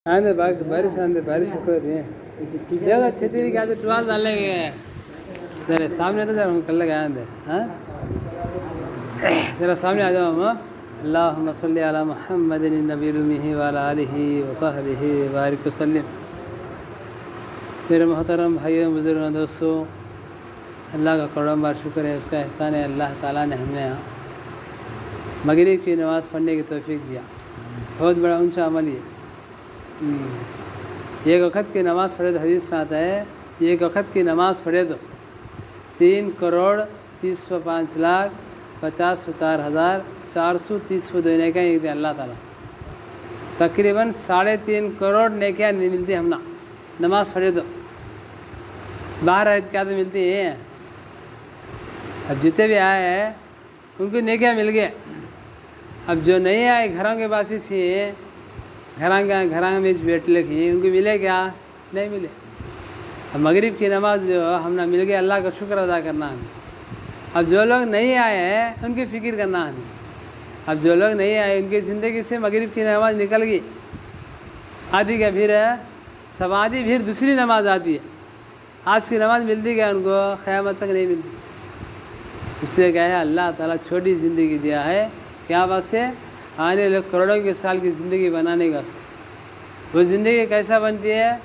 आंधे बारिश आंधे बारिश कर दिए देखो छतरी के आगे टुवाल डालेंगे तेरे सामने तो जरा हम कल लगे आंधे हाँ तेरा सामने आ जाओ हम अल्लाहुम्मा सल्ली अला मुहम्मदिन नबील उम्मी व अला आलिहि व सहबिहि व बारिक वसल्लम। मेरे मोहतरम भाइयों बुजुर्गों दोस्तों, अल्लाह का करोड़ों बार शुक्र है, उसका एहसान है। अल्लाह ताला ने हमने यहाँ मगरिब की नमाज़ पढ़ने की तौफीक दिया। बहुत बड़ा ऊंचा अमल ये। एक वक़्त की नमाज़ पढ़े तो हदीस में आता है, एक वक़्त की नमाज़ पढ़े तो 3,30,50,50,430 नेकियाँ एक दिन अल्लाह ताला तकरीबन 3.5 करोड़ नेकियाँ मिलती है। हमना नमाज़ पढ़े तो बाहर आयत क्या तो मिलती है। अब जितने भी आए हैं उनको नेकियाँ मिल गए। अब जो नहीं आए घरों के बासी थी, घरां में बैठ लगी, उनको मिले क्या? नहीं मिले। अब मगरिब की नमाज जो हमने मिल गया, अल्लाह का शुक्र अदा करना हमें। अब जो लोग नहीं आए हैं उनकी फ़िक्र करना हमें। अब जो लोग नहीं आए उनकी ज़िंदगी से मगरिब की नमाज निकल गई, आधी का फिर समाधि फिर दूसरी नमाज आती है। आज की नमाज मिलती क्या उनको? क़यामत तक नहीं मिलती। इसलिए क्या है, अल्लाह ताला छोटी ज़िंदगी दिया है, क्या बात से आने लोग करोड़ों के साल की ज़िंदगी बनाने का। वो ज़िंदगी कैसा बनती है?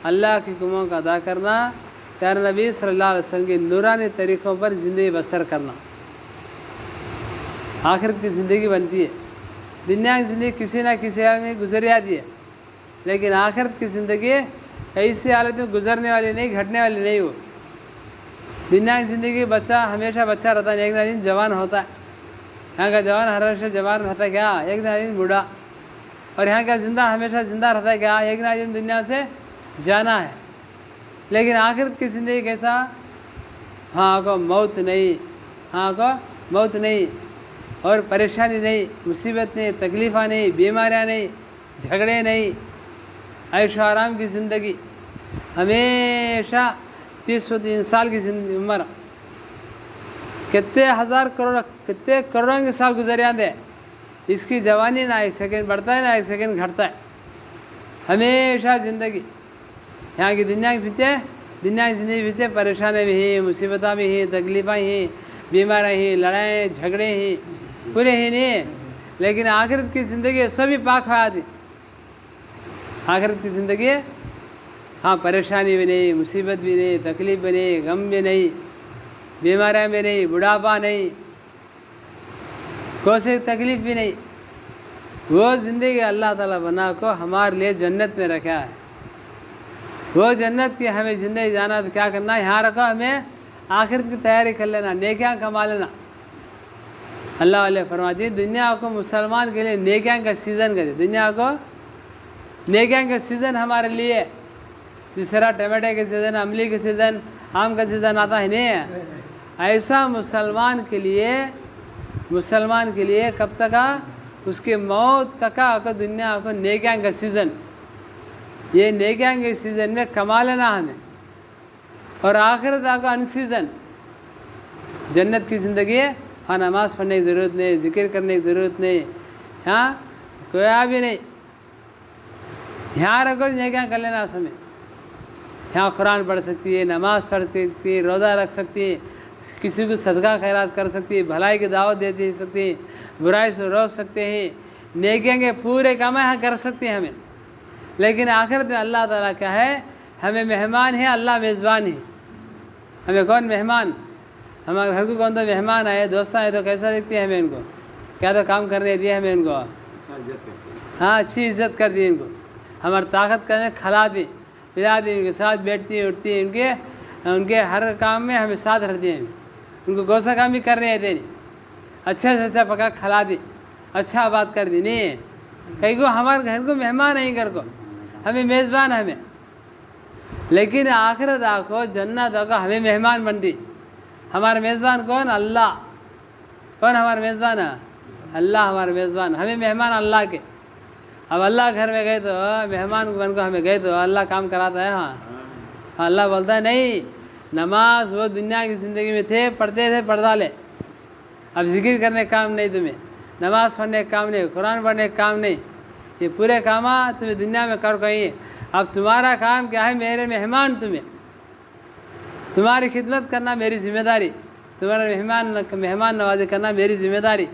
अल्लाह के हुक्मों का अदा करना, प्यारे नबी सल्लल्लाहु अलैहि वसल्लम के नूरानी तरीक़ों पर ज़िंदगी बसर करना, आखिरत की ज़िंदगी बनती है। दुनिया की ज़िंदगी किसी ना किसी हालत में गुजर जाती है, लेकिन आखिरत की ज़िंदगी ऐसी हालत में गुजरने वाली नहीं, घटने वाली नहीं। हो दुनिया की ज़िंदगी बच्चा हमेशा बच्चा रहता है, एक दिन जवान होता है। यहाँ का जवान हर वर्ष जवान रहता है क्या? एक दिन बूढ़ा। और यहाँ का जिंदा हमेशा जिंदा रहता है क्या? एक दिन दुनिया से जाना है। लेकिन आखिरत की ज़िंदगी कैसा? हाँ को मौत नहीं, हाँ को मौत नहीं, और परेशानी नहीं, मुसीबत नहीं, तकलीफ़ा नहीं, बीमारियाँ नहीं, झगड़े नहीं, ऐश आराम की ज़िंदगी। हमेशा 30-3 साल की उम्र, कितने हज़ार करोड़ कितने करोड़ों के साल गुजर जाते हैं। इसकी जवानी ना एक सेकंड बढ़ता है ना एक सेकंड घटता है। हमेशा ज़िंदगी यहाँ की दुनिया के पीछे, दुनिया की ज़िंदगी पीछे परेशानी भी ही, मुसीबतें भी ही, तकलीफ़ें ही, बीमारियाँ ही, लड़ाई झगड़े ही पूरे ही नहीं। लेकिन आखिरत की ज़िंदगी सभी पाक हयाती। आखिरत की ज़िंदगी हाँ, परेशानी भी नहीं, मुसीबत भी नहीं, तकलीफ़ भी नहीं, गम भी नहीं, बीमारियाँ भी नहीं, बुढ़ापा नहीं, कोई सी तकलीफ़ भी नहीं। वो ज़िंदगी अल्लाह ताला बना को हमारे लिए जन्नत में रखा है। वो जन्नत की हमें ज़िंदगी जाना तो क्या करना है? यहाँ रखो, हमें आखिरत की तैयारी कर लेना, नेकियां कमा लेना। अल्लाह वाले फरमाती, दुनिया को मुसलमान के लिए नेकियां का सीज़न कर दे। दुनिया को नेकियां का सीज़न हमारे लिए, जिस तरह टमाटे के सीज़न, अमली के सीज़न, आम का सीज़न आता है नहीं है, ऐसा मुसलमान के लिए कब तक आ? उसके मौत तक आकर दुनिया को नेकियां का सीज़न, ये नेकियां के सीज़न में कमा लेना हमें। और आखिरत आकर अनसीज़न जन्नत की ज़िंदगी है। हाँ, नमाज़ पढ़ने की ज़रूरत नहीं, जिक्र करने की ज़रूरत नहीं, हाँ कोई भी नहीं। यहाँ रखो, नेकियां कर लेना समय। यहाँ कुरान पढ़ सकती है, नमाज़ पढ़ सकती है, रोज़ा रख सकती है, किसी को सदका खैरात कर सकती है, भलाई की दावत देती सकती है, बुराई से रोक सकते हैं, नेकियां के पूरे काम यहाँ कर सकते हैं हमें। लेकिन आखिरत में अल्लाह ताला क्या है? हमें मेहमान है, अल्लाह मेज़बान है। हमें कौन मेहमान? हमारे घर को कौन तो मेहमान आए, दोस्त आए तो कैसा देखते हैं हमें? इनको क्या तो काम करने दिए हमें, इनको हाँ अच्छी इज्जत कर दी, इनको हमारी ताकत करने खिला दी, पिला दी, उनके साथ बैठती है उठती है, उनके हर काम में हमें साथ रहते हैं। उनको कौन सा काम भी कर रहे थे नहीं, अच्छा से अच्छा पका खिला दी, अच्छा बात कर दी नहीं। कहीं को हमारे घर को मेहमान नहीं, घर को हमें मेज़बान हमें। लेकिन आखिरत आको जन्नत आको हमें मेहमान बनती। हमारा मेज़बान कौन? अल्लाह। कौन हमारा मेज़बान है? अल्लाह हमारा मेज़बान, हमें मेहमान अल्लाह के। अब अल्लाह घर में गए तो मेहमान बन को हमें गए तो अल्लाह काम कराता है। हाँ, अल्लाह बोलता है नहीं, नमाज वो दुनिया की ज़िंदगी में थे, पढ़ते थे, पढ़ डाले। अब जिक्र करने का काम नहीं तुम्हें, नमाज़ पढ़ने का काम नहीं, कुरान पढ़ने का काम नहीं, ये पूरे काम तुम्हें दुनिया में कर कहीं। अब तुम्हारा काम क्या है? मेरे मेहमान तुम्हारी खिदमत करना मेरी जिम्मेदारी, तुम्हारा मेहमान नवाजी करना मेरी जिम्मेदारी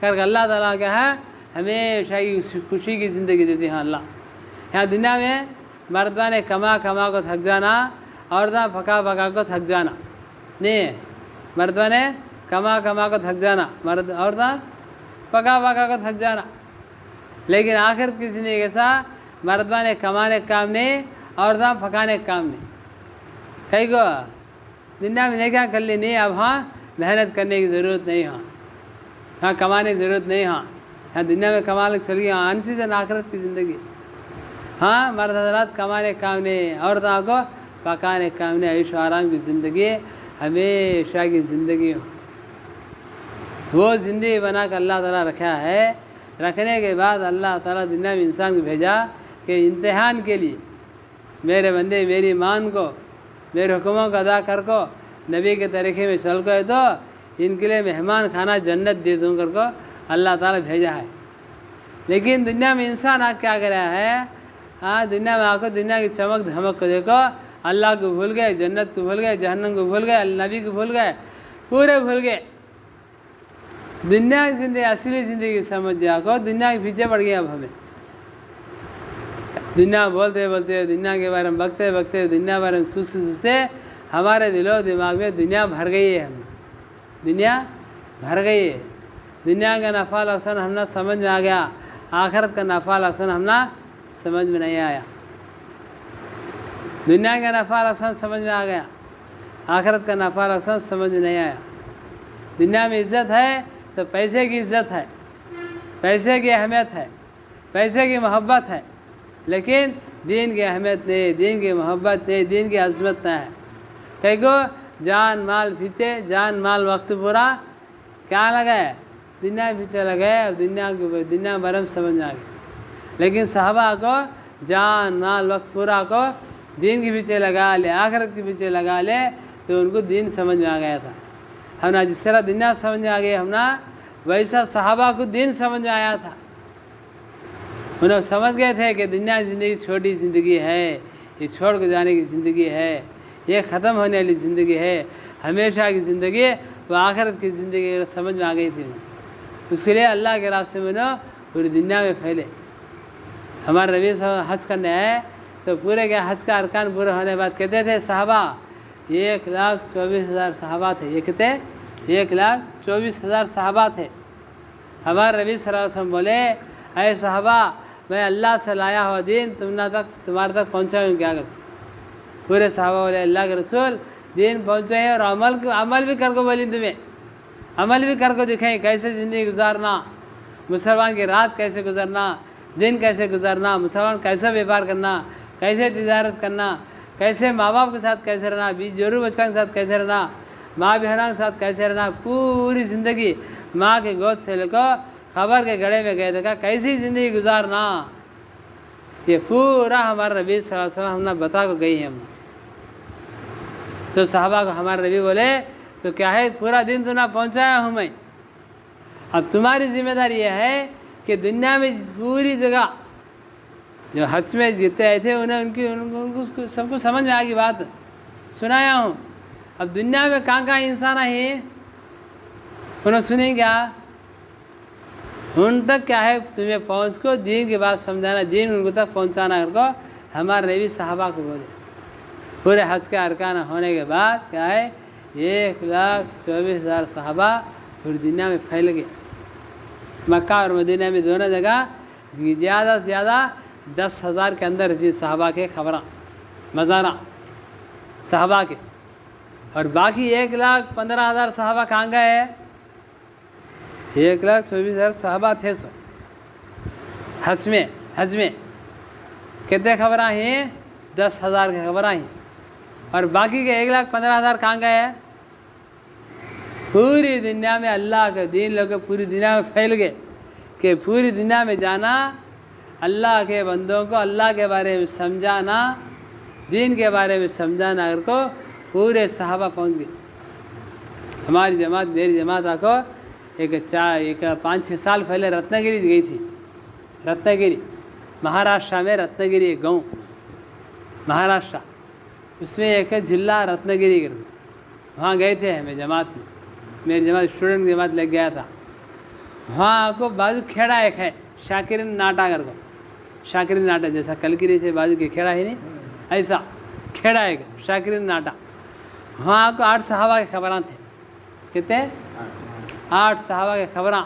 करके अल्लाह ताला क्या है हमेशा ही खुशी की ज़िंदगी देती है अल्लाह। यहाँ दुनिया में मर्दा ने कमा को थक जाना, औरतें पका को थक जाना नहीं है। मर्दा ने कमा को थक जाना, औरतें पका को थक जाना। लेकिन आखिर की ज़िंदगी ऐसा मर्दा ने कमाने का काम नहीं, औरतें पकाने का काम नहीं। कहीं को दुनिया में क्या कर ली नहीं। अब हाँ मेहनत करने की ज़रूरत नहीं, हाँ कमाने की ज़रूरत नहीं। हाँ दुनिया में कमा चल गई, हाँ अनसीजन आखिरत की ज़िंदगी। हाँ मर्द हज़रात कमाने का काम नहीं, औरतों को पकाने का काम नहीं। ऐशो आराम की ज़िंदगी हमेशा की ज़िंदगी हो, वो ज़िंदगी बना कर अल्लाह ताला रखा है। रखने के बाद अल्लाह ताला दुनिया में इंसान को भेजा कि इम्तिहान के लिए मेरे बंदे मेरी मान को, मेरे हुक्मों को अदा कर को, नबी के तरीक़े में चल को है तो इनके लिए मेहमान खाना जन्नत दे दूँ कर को अल्लाह ताला भेजा है। लेकिन दुनिया में इंसान आ क्या कर रहा है? हाँ दुनिया में आकर दुनिया की चमक धमक को देखो, अल्लाह को भूल गए, जन्नत को भूल गए, जहन्नम को भूल गए, नबी को भूल गए, पूरे भूल गए। दुनिया की ज़िंदगी असली ज़िंदगी समझ जाओ, दुनिया के पीछे पड़ गया। अब हमें दुनिया बोलते बोलते, दुनिया के बारे में बकते बकते, दुनिया के बारे में सुसे हमारे दिलो दिमाग में दुनिया भर गई है। हम दुनिया भर गई है। दुनिया का नफ़ा नुकसान हमने समझ में आ गया, आखिरत का नफ़ा नुकसान हमने समझ में नहीं आया। दुनिया का नफ़ा नुकसान समझ में आ गया, आखिरत का नफ़ा नुकसान समझ में नहीं आया। दुनिया में इज़्ज़त है तो पैसे की इज़्ज़त है, पैसे की अहमियत है, पैसे की मोहब्बत है, लेकिन दीन की अहमियत नहीं, दीन की मोहब्बत नहीं, दीन की अज़मत नहीं है। कहीं को जान माल पीछे, जान माल वक्त पूरा क्या लगा है? दुनिया पीछे लगे। अब दुनिया बारे में समझ आ गई। लेकिन सहाबा को जान माल वक्त पूरा को दीन के पीछे लगा ले, आखिरत के पीछे लगा ले, तो उनको दीन समझ में आ गया था। हमना जिस तरह दुनिया समझ में आ गई, हमना वैसा सहाबा को दीन समझ में आया था। उन्हें समझ गए थे कि दुनिया की ज़िंदगी छोटी ज़िंदगी है, ये छोड़ के जाने की ज़िंदगी है, ये ख़त्म होने वाली ज़िंदगी है, हमेशा की ज़िंदगी वो आखिरत की ज़िंदगी समझ में आ गई थी। उसके लिए अल्लाह के रास्ते में ना पूरी दुनिया में फैले। हमारे नबी हज करने आए तो पूरे के हज का अरकान पूरे होने के बाद कहते थे सहाबा 1,24,000 सहाबा थे। ये कहते 1,24,000 सहाबा थे। हमारे नबी सल्लल्लाहु अलैहि वसल्लम बोले अरे सहाबा मैं अल्लाह से लाया हुआ दीन तुम्हारे तक पहुँचाऊँ क्या कर? पूरे सहाबा बोले अल्लाह के रसूल दीन पहुँचाए और अमल भी कर को बोली, तुम्हें अमल भी कर को दिखाएं, कैसे ज़िंदगी गुजारना, मुसलमान की रात कैसे गुजारना, दिन कैसे गुजारना, मुसलमान कैसे व्यापार करना, कैसे तिजारत करना, कैसे माँ बाप के साथ कैसे रहना, जोरू बच्चों के साथ कैसे रहना, माँ बहनों के साथ कैसे रहना। पूरी ज़िंदगी माँ के गोद से लेकर खबर के गड़े में गए देखा कैसी ज़िंदगी गुजारना, ये पूरा हमारे नबी सल्लल्लाहु अलैहि वसल्लम हमने बता को गई है। हम तो साहबा को हमारे नबी बोले तो क्या है पूरा दिन तो ना पहुँचाया हूँ मैं, अब तुम्हारी जिम्मेदारी यह है कि दुनिया में पूरी जगह जो हज में जीते आए थे उन्हें उनको सबको समझ में आ गई बात सुनाया हूँ। अब दुनिया में कहाँ इंसान है उन्हें सुने क्या, उन तक क्या है तुम्हें पहुँच को दीन की बात समझाना, दीन उनको तक पहुँचाना को हमारे नबी साहबा को बोले। पूरे हज का अरकान होने के बाद क्या है 1,24,000 साहबा पूरी दुनिया में फैल गए। मक्का और मदीना में दोनों जगह ज़्यादा से ज़्यादा 10,000 के अंदर थी साहबा के खबरें मज़ारा साहबा के, और बाकी 1,15,000 साहबा कहाँ गए? 1,24,000 साहबा थे सो हज में कितने खबरें हैं? 10,000 की खबरें हैं, और बाकी के 1,15,000 कहाँ गए? पूरी दुनिया में अल्लाह का दीन लेकर पूरी दुनिया में फैल गए कि पूरी दुनिया में जाना, अल्लाह के बंदों को अल्लाह के बारे में समझाना, दीन के बारे में समझाना अगर को पूरे सहाबा पहुँच गए। हमारी जमात मेरी जमात आको एक 5-6 साल पहले रत्नागिरी गई थी। रत्नागिरी महाराष्ट्र में रत्नागिरी एक गाँव, महाराष्ट्र, उसमें एक है जिला रत्नागिरी करके, वहाँ गए थे हमें जमात में, मेरी जमात स्टूडेंट जमात लग गया था। वहाँ को बाजू खेड़ा एक है शाकिरिन नाटा कर को, शाकिरिन नाटा जैसा कलकिरी से बाजू के खेड़ा है नहीं, ऐसा खेड़ा एक शाकिरिन नाटा। वहाँ को 8 सहाबा के खबरां थे, कितने 8 सहाबा के खबरां,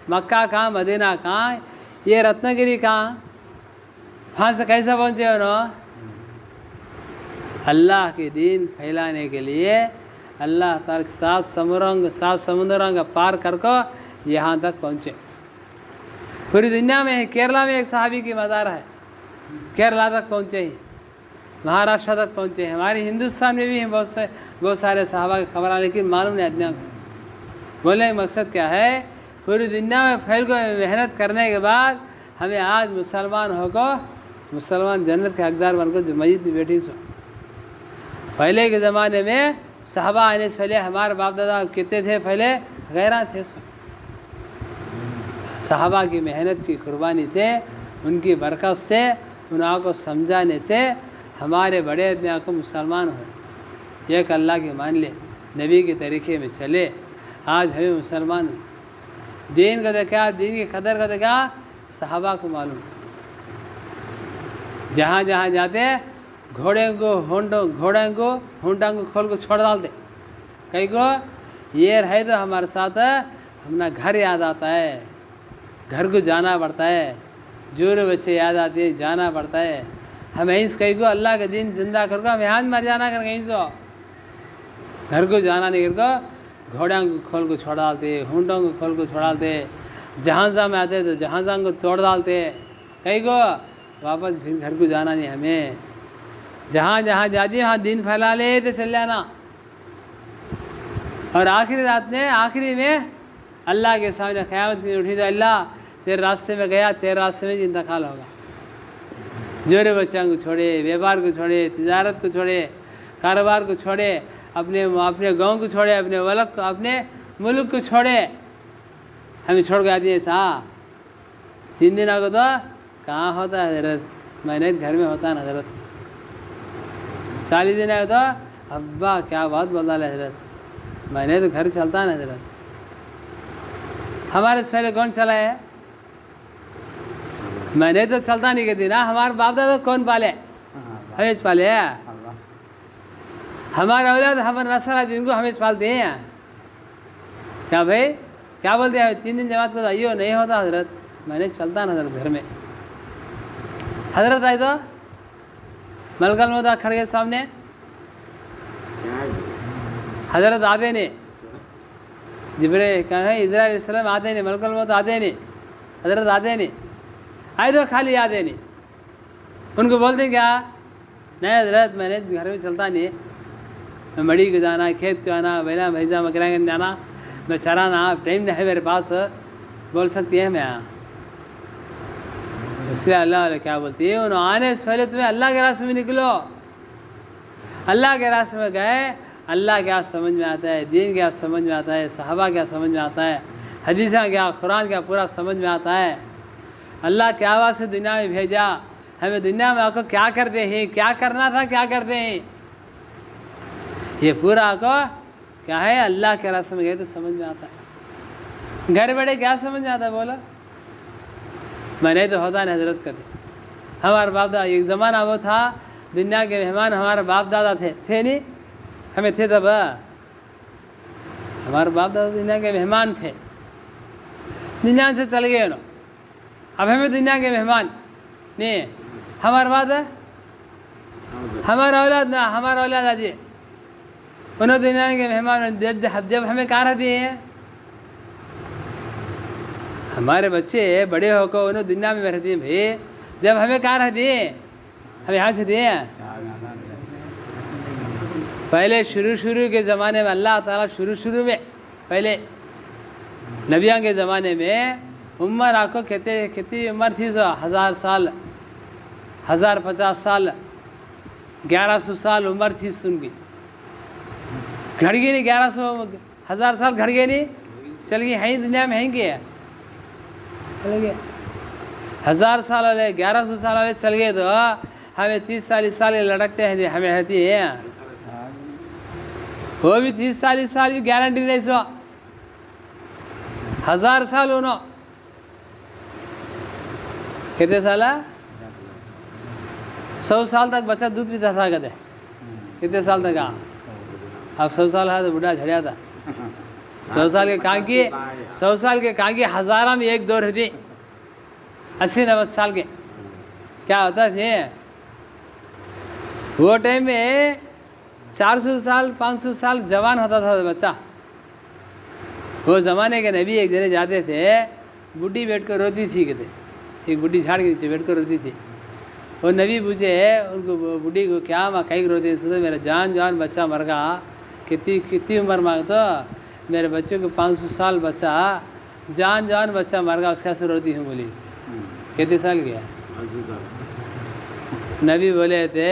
मक्का कहाँ मदीना कहाँ, ये रत्नागिरी कहाँ, वहाँ से कैसे पहुँचे उन्होंने, अल्लाह के दीन फैलाने के लिए अल्लाह ताला 7 समुद्रों का पार करके यहाँ तक पहुँचे। पूरी दुनिया में है, केरला में एक सहाबी की मज़ार है, केरला तक पहुँचे ही, महाराष्ट्र तक पहुँचे हैं, हमारे हिंदुस्तान में भी हैं बहुत सारे सहाबा की खबर, लेकिन मालूम नहीं आदमियों को। बोलने का मकसद क्या है, पूरी दुनिया में फैल को मेहनत करने के बाद हमें आज मुसलमान होकर, मुसलमान जन्नत के हकदार बनकर जो मस्जिद में बैठी सो। पहले के ज़माने में सहाबा आने से पहले हमारे बाप दादा कितने थे, पहले गैरा थे। सहाबा की मेहनत की कुर्बानी से, उनकी बरकत से, उन्हों को समझाने से हमारे बड़े आदमी को मुसलमान हो, एक अल्लाह के मान ले, नबी के तरीके में चले, आज हमें मुसलमान हो। दीन का क्या, दीन की कदर का क्या सहाबा को मालूम। जहाँ जहाँ जाते घोड़े को होंडा को खोल को छोड़ डालते, कहीं को ये रहे तो हमारे साथ अपना घर याद आता है, घर को जाना पड़ता है, जोर बच्चे याद आते हैं, जाना पड़ता है। हम यहीं से कहीं को अल्लाह के दिन जिंदा कर को हम यहाँ मर जाना कर, कहीं सो घर को जाना नहीं कर, घोड़ों को खोल को छोड़ डालते, होंडों को खोल को छोड़ डालते, जहाज़ा में आते तो जहाज़ा को तोड़ डालते, कहीं को वापस फिर घर को जाना नहीं। हमें जहाँ जहाँ जाती वहाँ दिन फैला ले तो चल जाना। और आखिरी रात में, आखिरी में अल्लाह के सामने क़यामत की उठी तो अल्लाह तेरे रास्ते में गया, तेरे रास्ते में इंतकाल होगा। जोरे बच्चों को छोड़े, व्यापार को छोड़े, तिजारत को छोड़े, कारोबार को छोड़े, अपने गांव को छोड़े, अपने वलक को, अपने मुल्क को छोड़े, हमें छोड़ के आती है। सा 3 दिन को तो कहाँ होता है हजरत, मैंने घर में होता है हजरत। 40 दिन आए तो अब्बा क्या बात बोला हजरत, मैंने तो घर चलता है हजरत। हमारे से पहले कौन चला है, मैंने तो चलता नहीं कहती ना। हमारे बाप दादा कौन पाले, हमें पाले है। हमारा औलाद, हमारे नस्ल जिनको हमें पालते हैं। क्या भाई क्या बोलते हैं, 3 दिन जमात को आइयो नहीं होता हजरत, मैंने चलता ना हजरत घर में। हजरत आए तो मलकल मौत खड़े के सामने, हजरत आते नहीं, जिब्राइल कहे इज़राइल सलाम आते नहीं, मलकल मौत आते नहीं, हजरत आते नहीं, आए तो खाली आते नहीं। उनको बोलते क्या, नहीं हजरत मैंने घर में चलता नहीं, मैं मड़ी को जाना, खेत को आना, बैला भैंसा बकरा के जाना, मैं चराना, टाइम नहीं है मेरे पास, बोल सकती है मैं। इसलिए अल्लाह क्या बोलती है, उन्होंने आने से पहले तुम्हें अल्लाह के रास्ते में निकलो। अल्लाह के रास्ते में गए, अल्लाह क्या समझ में आता है, दीन क्या समझ में आता है, सहाबा क्या समझ में आता है, हदीसा क्या, कुरान क्या पूरा समझ में आता है। अल्लाह क्या आवाज़ से दुनिया में भेजा, हमें दुनिया में आकर क्या करते हैं, क्या करना था, क्या करते हैं, ये पूरा को क्या है, अल्लाह के रास्ते में गए तो समझ में आता है। घर बैठे क्या समझ में आता है, बोलो। मैंने तो होता नहीं हजरत करते। हमारे बाप दादा, एक ज़माना वो था दुनिया के मेहमान हमारे बाप दादा थे नहीं, हमें थे तब। हमारे बाप दादा दुनिया के मेहमान थे, दुनिया से चल गए उन्होंने, अब हमें दुनिया के मेहमान नहीं। हमारे बाद हमारा औलाद ना, हमारा औलाद आज उन्होंने दुनिया के मेहमान जब हमें कहाँ रह दिए हैं, हमारे बच्चे बड़े होकर उन्होंने दुनिया में रहते हैं भाई, जब हमें कहाँ रह दिए, हमें यहाँ से दिए। पहले शुरू के ज़माने में अल्लाह ताला शुरू में पहले नबियों के ज़माने में उम्र आपको कितनी उम्र थी, 1000 साल, 1050 साल, 1100 साल उम्र थी उनकी। घड़ गई नहीं, 1100 1000 साल घड़ गए नहीं, चल गई, है ही दुनिया में, है गया चल गया। 1000 साल वाले 1100 साल वाले चल गए तो हमें 30-40 साल के लटकते हैं हमें रहती है वो भी 30-40 साल की गारंटी नहीं सो 1000 साल उन्हों कितने साल 100 साल तक बच्चा दूध पीता था कहते कितने साल तक अब 100 साल है तो बुढ़ा झड़िया था 100 साल के कहाँ की 100 साल के कहाँ की हज़ारा में एक दो रहती 80-90 साल के क्या होता है वो टाइम में 400 साल 500 साल जवान होता था बच्चा वो ज़माने के नबी एक जगह जाते थे बूढ़ी बैठ कर रोती थी कहते एक बूढ़ी झाड़ के नीचे बैठ कर रोती थी वो नबी पूछे उनको बूढ़ी को क्या माँ कहीं रोती सोचो मेरा जान बच्चा मर गया कितनी उम्र मांगतो मेरे बच्चे को 500 साल बच्चा जान बच्चा मर गया उसका से रोती हूँ बोली कितने साल गया नबी बोले थे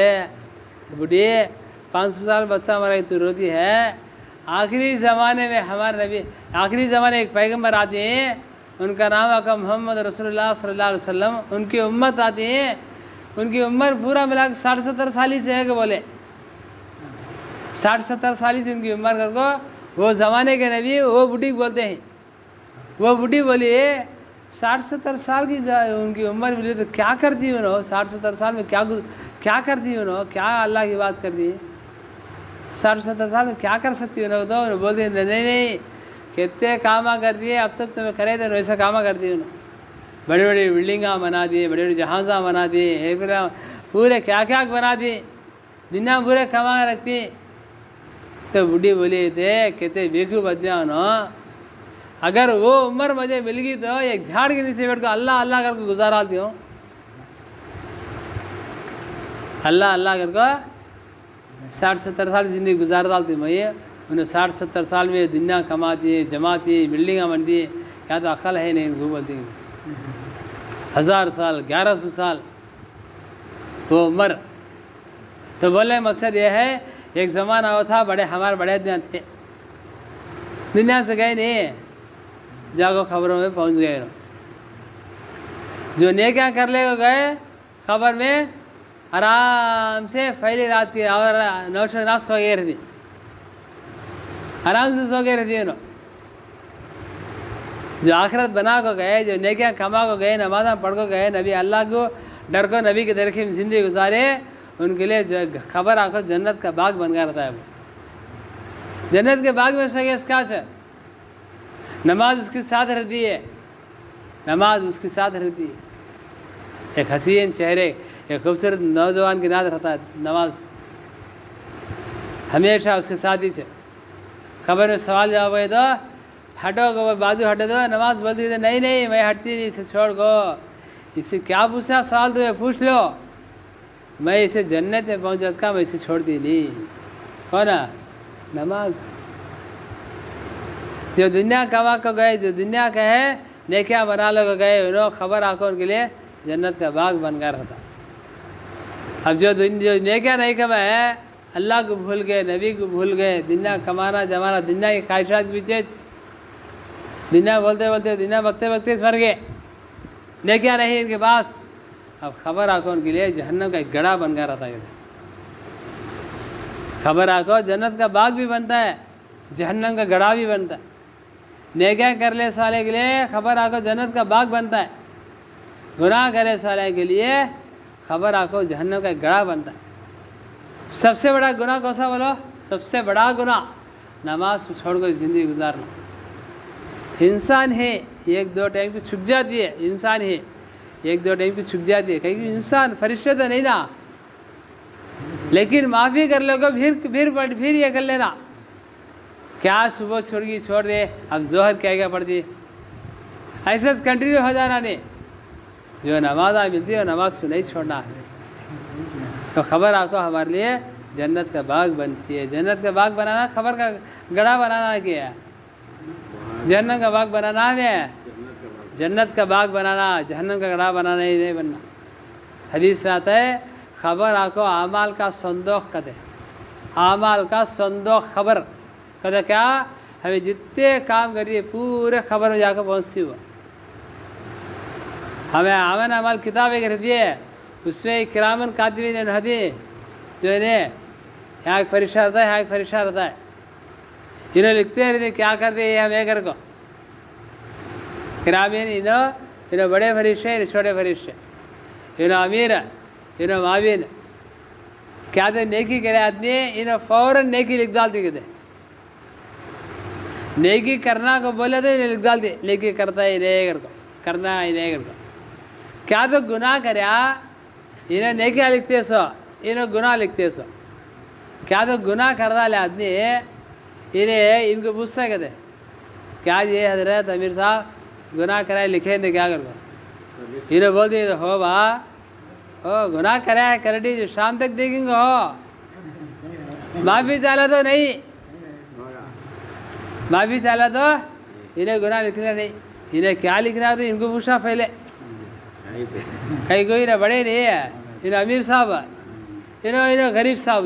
बूढ़ी 500 साल बच्चा मरा तू रोती है आखिरी ज़माने में हमारे नबी आखिरी ज़माने एक पैगंबर आते हैं उनका नाम आका मोहम्मद रसूलुल्लाह सल्लल्लाहु अलैहि वसल्लम उनकी उम्मत आती है उनकी उम्र पूरा मिला 60-70 साल से है कि बोले 60-70 साल से उनकी उम्र करको वो ज़माने के नबी वो बूढ़ी बोलते हैं वो बूढ़ी बोली 60-70 साल की उनकी उम्र मिली तो क्या करती हूँ 60-70 साल में क्या करती हूँ क्या अल्लाह की बात करती है 60-70 साल में क्या कर सकती हूँ तो बोलती नहीं कितने कामा करती है अब तक तुम्हें करे तो वैसा कामा करती हूँ बड़ी बड़ी बिल्डिंगा बना दिए बड़े बड़े जहाज़ा बना दिए पूरे क्या क्या बना दिए दुनिया पूरे कमा रखती तो बूढ़ी बोली थे कहते बेकूफ बदमिया अगर वो उम्र मुझे मिल गई तो एक झाड़ के नीचे बैठ कर अल्लाह अल्लाह करके गुजारा दी हूँ अल्लाह अल्लाह करके 60-70 साल की ज़िंदगी गुजार डालती मैं उन्हें 60-70 साल में दुनिया कमाती है जमाती बिल्डिंगा बनती क्या तो अकल है नहीं इनको बोलती 1000 साल 1100 साल वो उम्र तो बोले मकसद ये है एक ज़माना वो था हमारे बड़े दुनिया से गए नहीं जागो खबरों में पहुंच गए जो नेकियां कर ले गए खबर में आराम से पहली रात की और नौशो रात सो गए रहती आराम से सो गए रहती उन्होंने जो आखिरत बना को गए जो नेकियां कमा को गए नमाज़ा पढ़ को गए नबी अल्लाह को डर को नबी के तरीके में ज़िंदगी गुजारे उनके लिए जो खबर आको जन्नत का बाग बन गया रहता है वो जन्नत के बाग में सही क्या है नमाज उसके साथ रहती है नमाज उसके साथ रहती है एक हसीन चेहरे एक खूबसूरत नौजवान के नाद रहता है नमाज हमेशा उसके साथ ही से खबर में सवाल जवाब हुए तो हटो को बाजू हटे तो नमाज बोलती थी नहीं मैं हटती नहीं इसे छोड़ को इससे क्या पूछा सवाल तुम्हें पूछ लो मैं इसे जन्नत में पहुँच जाता मैं इसे छोड़ती नहीं कौन नमाज जो दुनिया कमा को गए जो दुनिया का है नेकियां बना लो गए उन्होंने खबर आको उनके लिए जन्नत का बाग बन कर रहता अब जो नेकियां नहीं कमाए अल्लाह को भूल गए नबी को भूल गए दुनिया कमाना जमाना दुनिया की ख्वाहिशात पीछे दुनिया बोलते बोलते दुनिया बकते बकते मर गए नेकियां नहीं इनके पास अब खबर आको उनके लिए जहन्नम का एक गड़ा बन गया रहता है खबर आको जन्नत का बाग भी बनता है जहन्नम का गड़ा भी बनता है नेकियां कर ले साले के लिए खबर आको जन्नत का बाग बनता है गुनाह करे साले के लिए खबर आको जहन्नम का एक गड़ा बनता है सबसे बड़ा गुनाह कौन सा बोलो सबसे बड़ा गुनाह नमाज को छोड़कर ज़िंदगी गुजारना इंसान है एक दो टाइम की छुप जाती है इंसान है एक दो टाइम की छुप जाती है कहीं इंसान फरिश्ते तो नहीं ना लेकिन माफ़ी कर लोगे फिर ये कर लेना क्या सुबह छोड़ दे अब जोहर क्या पड़ती ऐसे कंटिन्यू हो जाना नहीं जो नमाज मिलती है नमाज को नहीं छोड़ना है तो खबर आपको हमारे लिए जन्नत का बाग बनती है जन्नत का बाग बनाना खबर का गड़ा बनाना क्या है जन्नत का बाग बनाना है जन्नत का बाग बनाना जहन्नम का गड़ा बनाना ही नहीं बनना हदीस में आता है खबर आपको आमाल का संदोख कहते आमाल का संदोख खबर कहते क्या हमें जितने काम करिए पूरे खबर में जाकर पहुँचती हुआ हमें आमन अमल किताब एक रहती है, उसमें किरामन कातिबीन रहती जो इन्हें यहाँ एक फरिश्ता रहता है, यहाँ एक फरिश्ता रहता है। इन्हें लिखते रहते क्या करते हैं हम एक को किरामीन, इन्हें बड़े फरिश्ते, इन्हें छोटे फरिश्ते, इन्हें अमीर, इन्हें मावीन। क्या तो नेकी करे आदमी, इन्हें फौरन नेकी लिख डालती कहते, नेकी करना को बोले तो इन्हें लिख डालती, नेकी करता है इन्हें को करना है इन्हें को। क्या तो गुनाह करे इन्हें नेकियाँ लिखते सो, इन्हें गुनाह लिखते सो। क्या तो गुनाह कर डाले आदमी, इन्हें इनको पूछता कहते क्या ये हजरत अमीर साहब गुनाह कराए लिखे थे क्या कर दो, इन्हें बोल दिए हो बा हो गुनाह कराया कर दी, जो शाम तक देखेंगे हो, माफ़ी चाला तो नहीं, माफ़ी चाला तो इन्हें गुनाह लिखना नहीं, इन्हें क्या लिखना तो इनको पूछा पहले। कहीं कोई ना बड़े नहीं है, इन्हें अमीर साहब है, इन्हें गरीब साहब,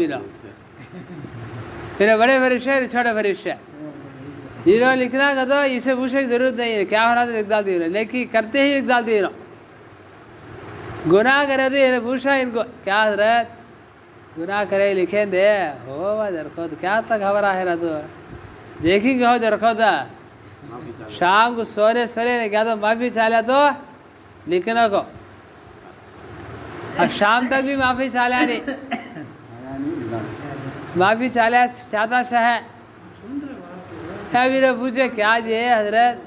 इन्हें बड़े फरिश्ते, छोटे फरिश्ते, इन्होंने लिखना का तो इसे पूछने की जरूरत नहीं है, क्या होना तो लिख डाल दी, लेकिन करते ही लिख डाल दी। गुनाह करे तो इन्हें पूछा इनको क्या हजरत गुनाह करे लिखे दे हो जरखो तो क्या तक खबर है ना, तो देखेंगे हो जरखो था शाम को सोने सोने क्या तो माफ़ी चाला तो लिखने को, अब शाम तक भी माफ़ी चाला नहीं, माफ़ी चाला चाहता है। अब इन्हें पूछे क्या ये हजरत,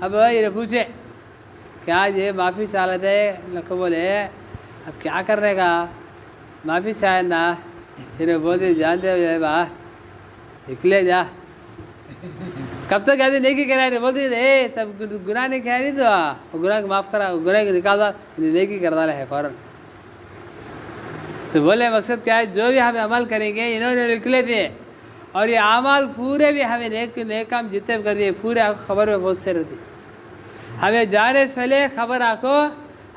अब इन्हें पूछे क्या ये माफ़ी चाह थे, लको बोले अब क्या करने का माफ़ी चाहे ना, इन्हें बोलते जानते हो जाए बा निकले जा, कब तक कहते नहीं कि कह रहे, बोलते सब गुनाह नहीं कह रही तो गुनाह को माफ़ करा, गुनाह को निकाल दो, नहीं की कर डाला है फ़ौरन। तो बोले मकसद क्या है, जो भी हमें अमल करेंगे इन्होंने निकले थे, और ये अमल पूरे भी हमें नेक काम जितने कर दिए, पूरे आपको खबर में बहुत से रहती। हमें जाने से पहले खबर आको,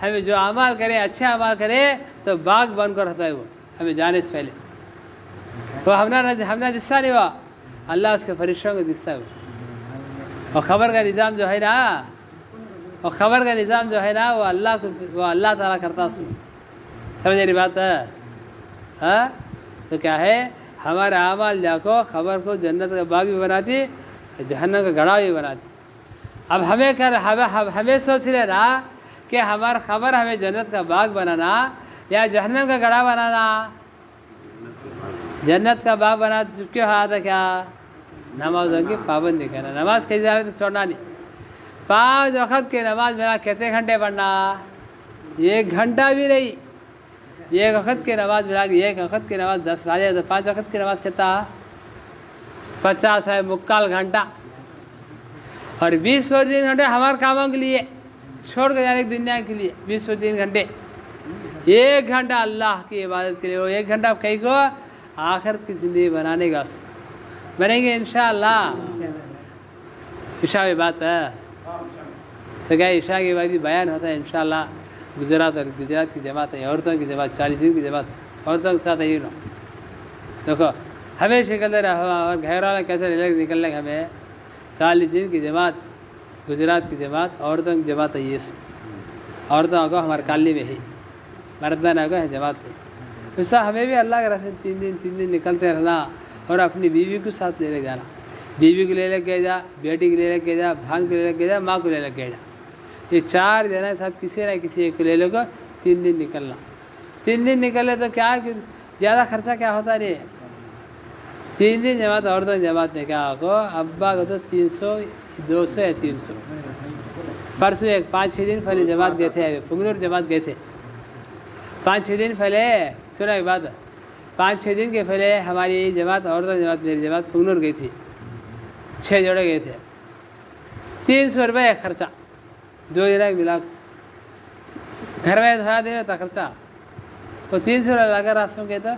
हमें जो अमल करे अच्छे अमल करे तो बाग बनकर रहता है वो, हमें जाने से पहले वो हमने दिस्ता नहीं हुआ, अल्लाह उसके फरिश्तों को दिस्ता है। और ख़बर का निज़ाम जो है ना, और ख़बर का निज़ाम जो है ना वो अल्लाह ताला करता उसमें, समझ रही बात है। हाँ तो क्या है, हमारे अमाल जाको खबर को जन्नत का बाग भी बनाती, जहन्नम का गड़ा भी बनाती। अब हमें सोच रहे ना कि हमारा खबर हमें जन्नत का बाग बनाना या जहन्नम का गड़ा बनाना। जन्नत का बाग बना तो क्यों हाथ है क्या, नमाज़ों की पाबंदी करना, नमाज कहीं जा रहे तो छोड़ना नहीं, 5 वक्त की नमाज मेरा कितने घंटे पढ़ना, 1 घंटा भी नहीं, 1 वक्त की नमाज मिला, 1 वक्त की नमाज 10 आ जाए तो 5 वक्त की नमाज कितना 50 है, मुक्काल घंटा। और 20-23 घंटे हमारे कामों के लिए छोड़ कर जाने की दुनिया के लिए, 20-23 घंटे, 1 घंटा अल्लाह की इबादत के लिए, वो 1 घंटा कहीं को आखिरत की ज़िंदगी बनाने का बनेंगे इंशाअल्लाह। ईशा की बात है तो क्या ईशा के बाद बयान होता है इंशाअल्लाह। गुजरात की जमात है, औरतों की जमात, 40 दिन की जमात औरतों के साथ है। देखो हमें निकलते रहा और घर वाला कैसे निकलने का, हमें 40 दिन की जमात, गुजरात की जमात, औरतों की जमात है। ये औरतों को हमारे कॉलोनी में ही, मर्दाना को है जमात में। ऐसा हमें भी अल्लाह के रास्ते 3 दिन निकलते रहना और अपनी बीवी को साथ ले जाना, बीवी को ले लेके जा, बेटी को ले लेके जा, भान को ले लेके जा, माँ को ले लेके जा, ये 4 जना साथ किसी न किसी एक को ले लो, 3 दिन निकलना। 3 दिन निकले तो क्या ज़्यादा खर्चा क्या होता नहीं, 3 दिन जमात औरतों की जमात में क्या हो, अब्बा को तो 300 200 या 300। परसों एक 5-6 दिन पहले जमात गए थे, पुंगनूर जमात गए थे 5-6 दिन पहले। सुना एक बात, 5-6 दिन के पहले हमारी जमात, औरतों की जमात, मेरी जमात पुंगनूर गई थी, 6 जोड़े गए थे, 300 रुपये खर्चा, 2 जना मिला, घर में धोया देना था खर्चा, वो 300 रुपये लगा रास्तों के। तो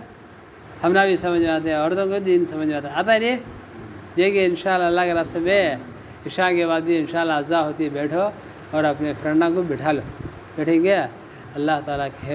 हमना भी समझ में आते हैं, औरतों को दिन समझ में आता है नहीं। देखिए इंशाअल्लाह अल्लाह के रास्ते में इशा के बाद भी इंशाअल्लाह अज़ा होती है, बैठो और अपने फ्रेंडा को बिठा लो, बैठेंगे, अल्लाह ताला खैर